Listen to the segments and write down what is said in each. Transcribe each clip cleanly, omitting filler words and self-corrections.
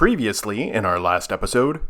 Previously, in our last episode...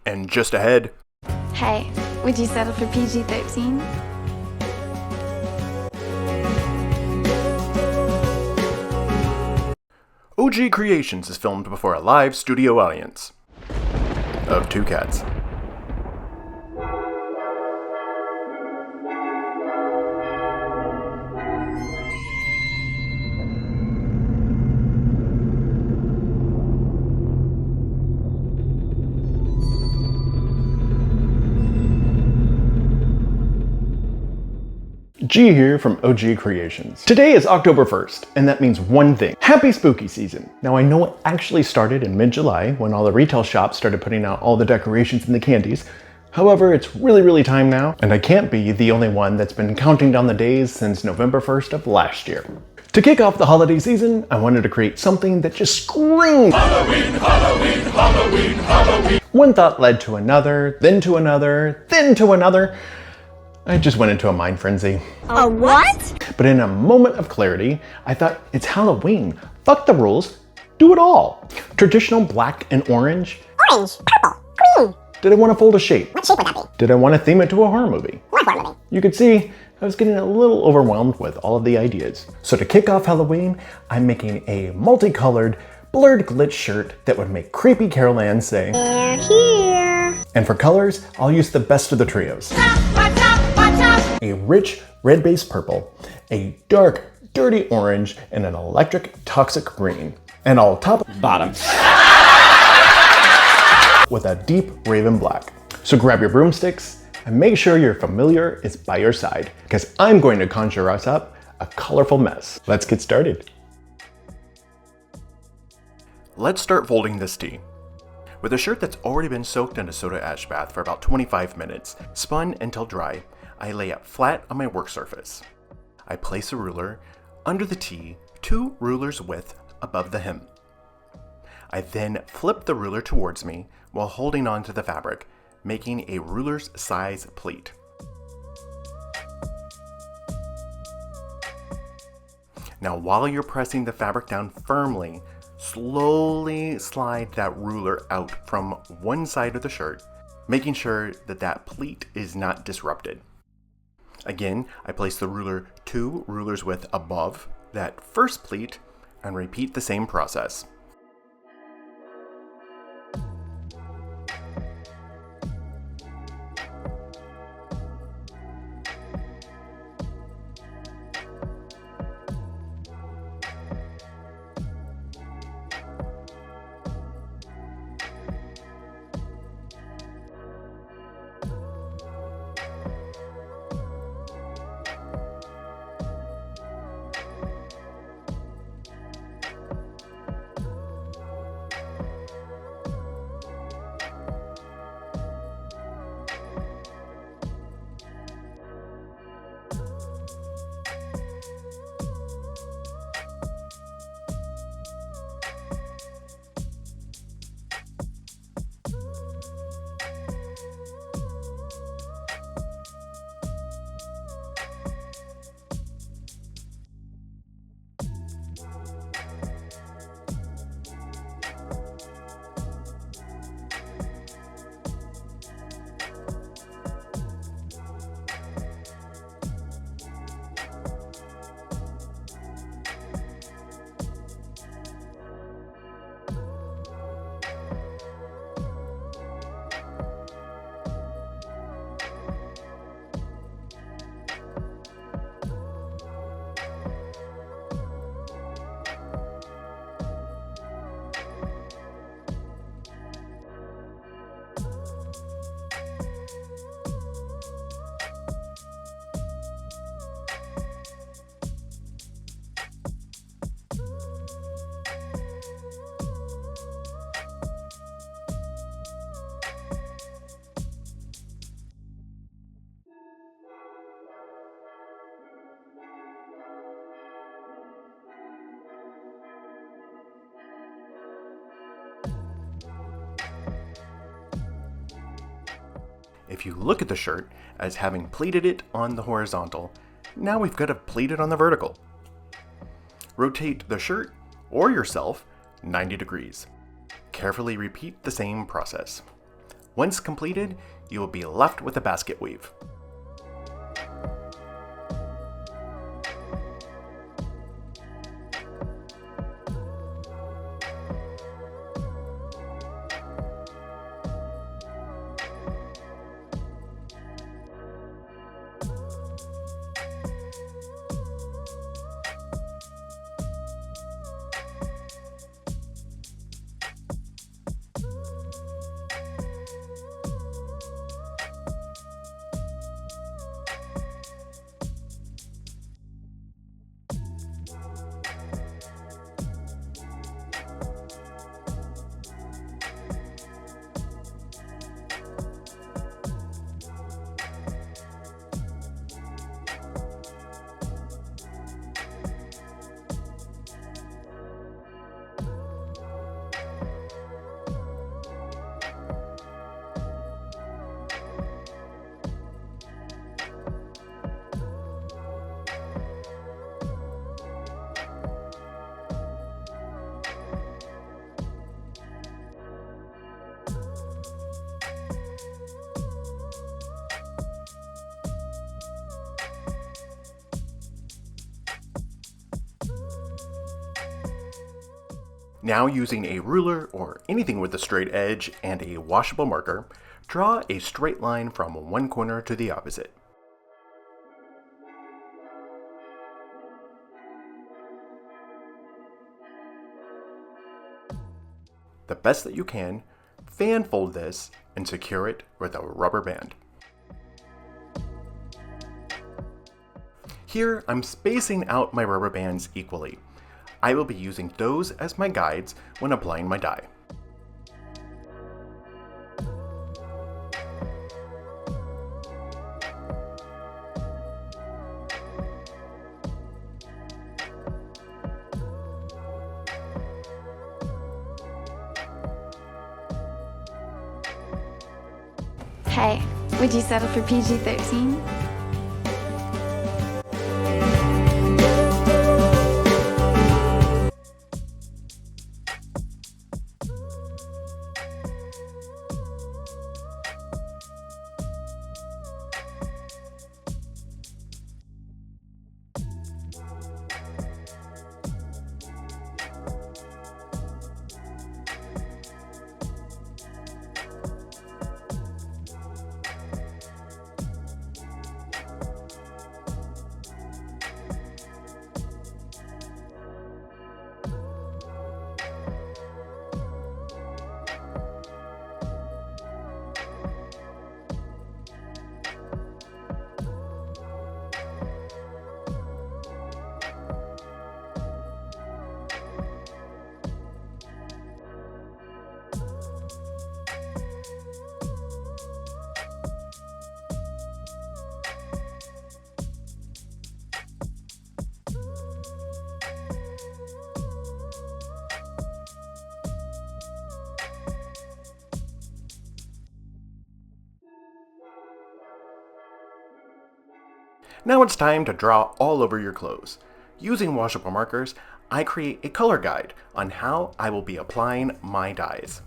And just ahead... Hey, would you settle for PG-13? OG Creations is filmed before a live studio audience of 2 cats. G here from OG Creations. Today is October 1st, and that means one thing. Happy spooky season! Now I know it actually started in mid-July when all the retail shops started putting out all the decorations and the candies. However, it's really time now, and I can't be the only one that's been counting down the days since November 1st of last year. To kick off the holiday season, I wanted to create something that just screamed Halloween, Halloween, Halloween, Halloween. One thought led to another, then to another, then to another. I just went into a mind frenzy. A what? But in a moment of clarity, I thought, it's Halloween. Fuck the rules. Do it all. Traditional black and orange. Orange, purple, green. Did I want to fold a shape? What shape would that be? Did I want to theme it to a horror movie? What horror movie? You could see I was getting a little overwhelmed with all of the ideas. So to kick off Halloween, I'm making a multicolored, blurred glitch shirt that would make creepy Carol Ann say, They're here. And for colors, I'll use the best of the trios. A rich red-based purple, a dark, dirty orange, and an electric toxic green. And I'll top bottom with a deep raven black. So grab your broomsticks and make sure your familiar is by your side, because I'm going to conjure us up a colorful mess. Let's get started. Let's start folding this tee. With a shirt that's already been soaked in a soda ash bath for about 25 minutes, spun until dry, I lay it flat on my work surface. I place a ruler under the tee, 2 rulers width above the hem. I then flip the ruler towards me while holding on to the fabric, making a ruler's size pleat. Now while you're pressing the fabric down firmly, slowly slide that ruler out from one side of the shirt, making sure that that pleat is not disrupted. Again, I place the ruler 2 rulers width above that first pleat and repeat the same process. If you look at the shirt as having pleated it on the horizontal, Now we've got it pleated on the vertical. Rotate the shirt or yourself 90 degrees. Carefully repeat the same process. Once completed, you will be left with a basket weave. Now, using a ruler or anything with a straight edge and a washable marker, draw a straight line from one corner to the opposite. The best that you can, fan fold this and secure it with a rubber band. Here, I'm spacing out my rubber bands equally. I will be using those as my guides when applying my dye. Hey, would you settle for PG-13? Now it's time to draw all over your clothes. Using washable markers, I create a color guide on how I will be applying my dyes.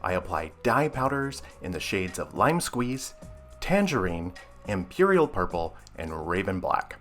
I apply dye powders in the shades of Lime Squeeze, Tangerine, Imperial Purple, and Raven Black.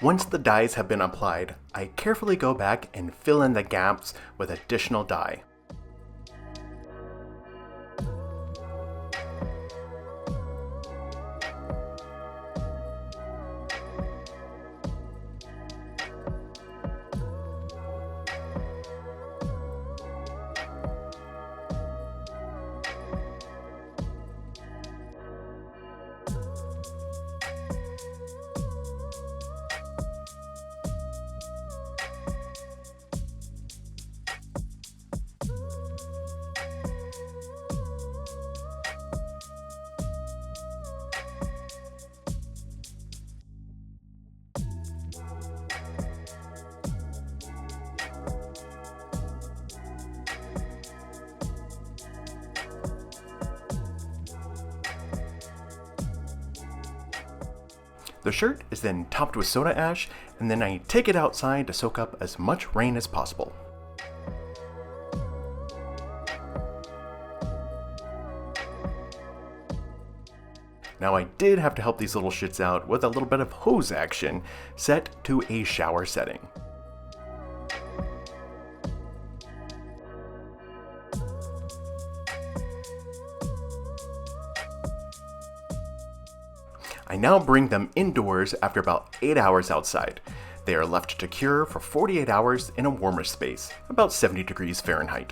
Once the dyes have been applied, I carefully go back and fill in the gaps with additional dye. The shirt is then topped with soda ash, and then I take it outside to soak up as much rain as possible. Now I did have to help these little shits out with a little bit of hose action set to a shower setting. I now bring them indoors after about 8 hours outside. They are left to cure for 48 hours in a warmer space, about 70 degrees Fahrenheit.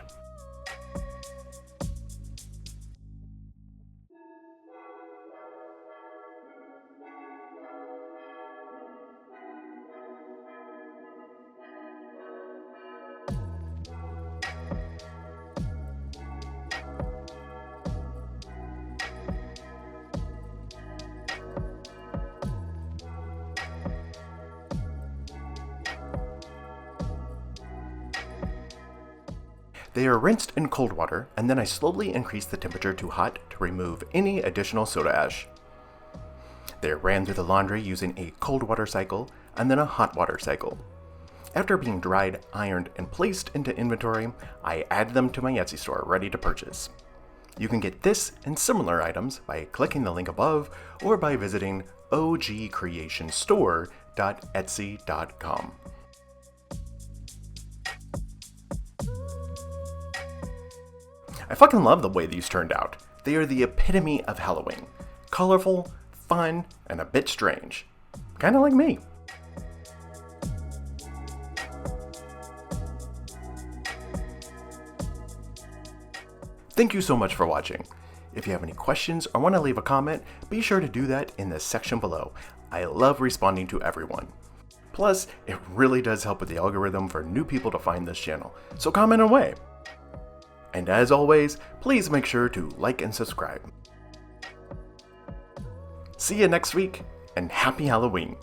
They are rinsed in cold water, and then I slowly increase the temperature to hot to remove any additional soda ash. They are ran through the laundry using a cold water cycle and then a hot water cycle. After being dried, ironed, and placed into inventory, I add them to my Etsy store ready to purchase. You can get this and similar items by clicking the link above or by visiting ogcreationstore.etsy.com. I fucking love the way these turned out. They are the epitome of Halloween. Colorful, fun and a bit strange. Kinda like me. Thank you so much for watching. If you have any questions or want to leave a comment, be sure to do that in the section below. I love responding to everyone. Plus, it really does help with the algorithm for new people to find this channel, so comment away. And as always, please make sure to like and subscribe. See you next week, and happy Halloween!